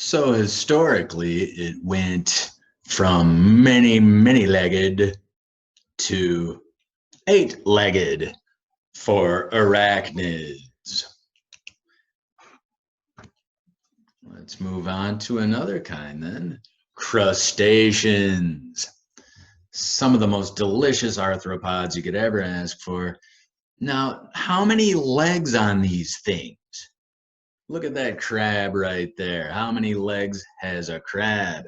So historically, it went from many-legged to eight-legged for arachnids. Let's move on to another kind then, crustaceans. Some of the most delicious arthropods you could ever ask for. Now, how many legs on these things? Look at that crab right there. How many legs has a crab?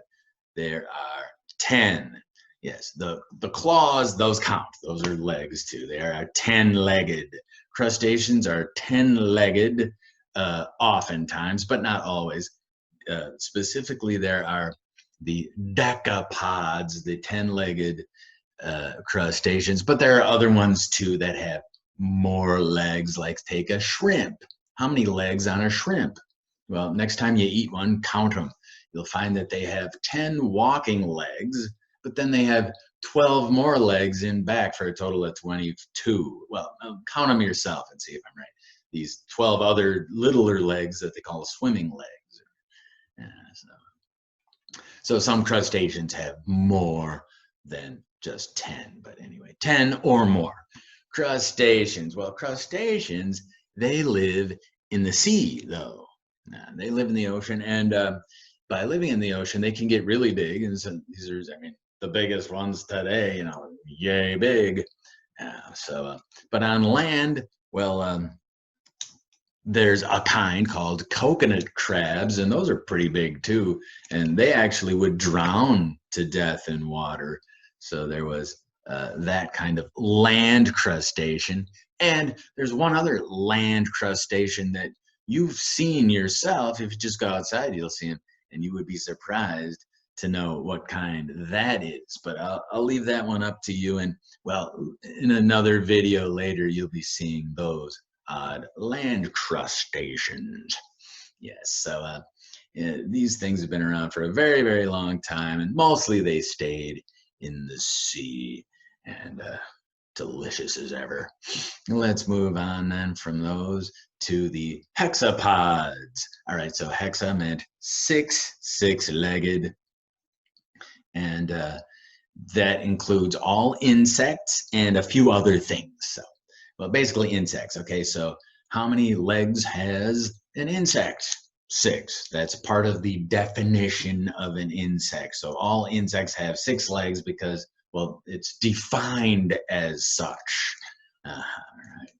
There are 10. Yes, the claws, those count. Those are legs too. They are 10-legged. Crustaceans are 10-legged oftentimes, but not always. Specifically, there are the decapods, the 10-legged crustaceans, but there are other ones too that have more legs, like take a shrimp. How many legs on a shrimp? Well, next time you eat one, count them. You'll find that they have 10 walking legs, but then they have 12 more legs in back for a total of 22. Well, count them yourself and see if I'm right. These 12 other littler legs that they call swimming legs. So some crustaceans have more than just 10, but anyway, 10 or more. Crustaceans. Well, crustaceans, they live in the sea, though. They live in the ocean, and by living in the ocean, they can get really big. And so these are, I mean, the biggest ones today, you know, yay big. But on land, well, there's a kind called coconut crabs, and those are pretty big too. And they actually would drown to death in water. So there was that kind of land crustacean. And there's one other land crustacean that you've seen yourself. If you just go outside, you'll see them, and you would be surprised to know what kind that is. But I'll leave that one up to you. And well, in another video later, you'll be seeing those odd land crustaceans. Yes, so these things have been around for a very, very long time, and mostly they stayed in the sea, and delicious as ever. Let's move on then from those to the hexapods. All right, so hexa meant six-legged, and that includes all insects and a few other things. So, well, basically insects. Okay, so how many legs has an insect? 6. That's part of the definition of an insect. So all insects have 6 legs because, well, it's defined as such. All right.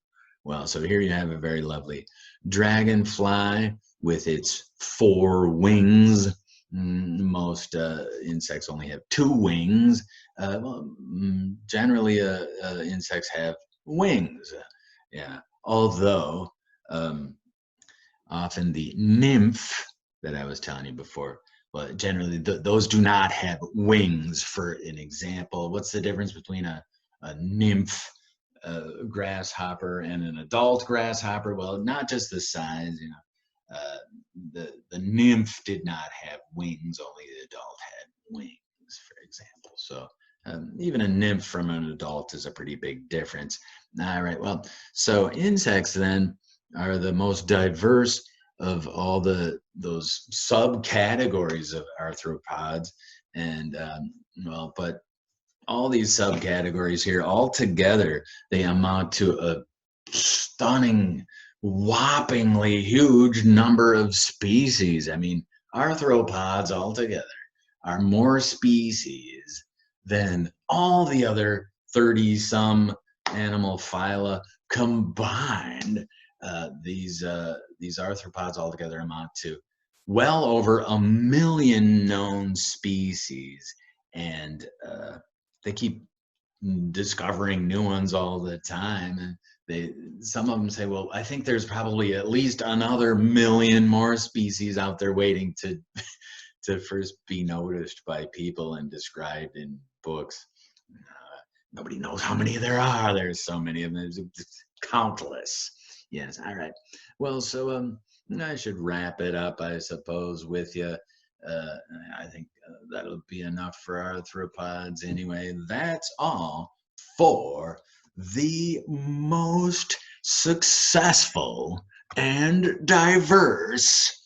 Well, so here you have a very lovely dragonfly with its 4 wings. Most insects only have 2 wings. Generally, insects have wings. Yeah, although often the nymph that I was telling you before, well, generally those do not have wings. For an example, what's the difference between a nymph grasshopper and an adult grasshopper? Well, not just the size, you know. The nymph did not have wings, only the adult had wings, for example. So even a nymph from an adult is a pretty big difference. All right, well, so insects then are the most diverse of all those subcategories of arthropods, and well, but all these subcategories here all together, they amount to a stunning, whoppingly huge number of species. I mean, arthropods altogether are more species than all the other 30-some animal phyla combined. These arthropods altogether amount to well over 1 million known species, and they keep discovering new ones all the time. And some of them say, well, I think there's probably at least another 1 million more species out there waiting to first be noticed by people and described in books. Nobody knows how many there are. There's so many of them. There's countless. Yes. All right. Well, so I should wrap it up, I suppose, with you. I think that'll be enough for arthropods anyway. That's all for the most successful and diverse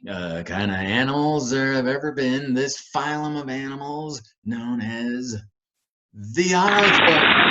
kind of animals there have ever been. This phylum of animals known as the arthropods.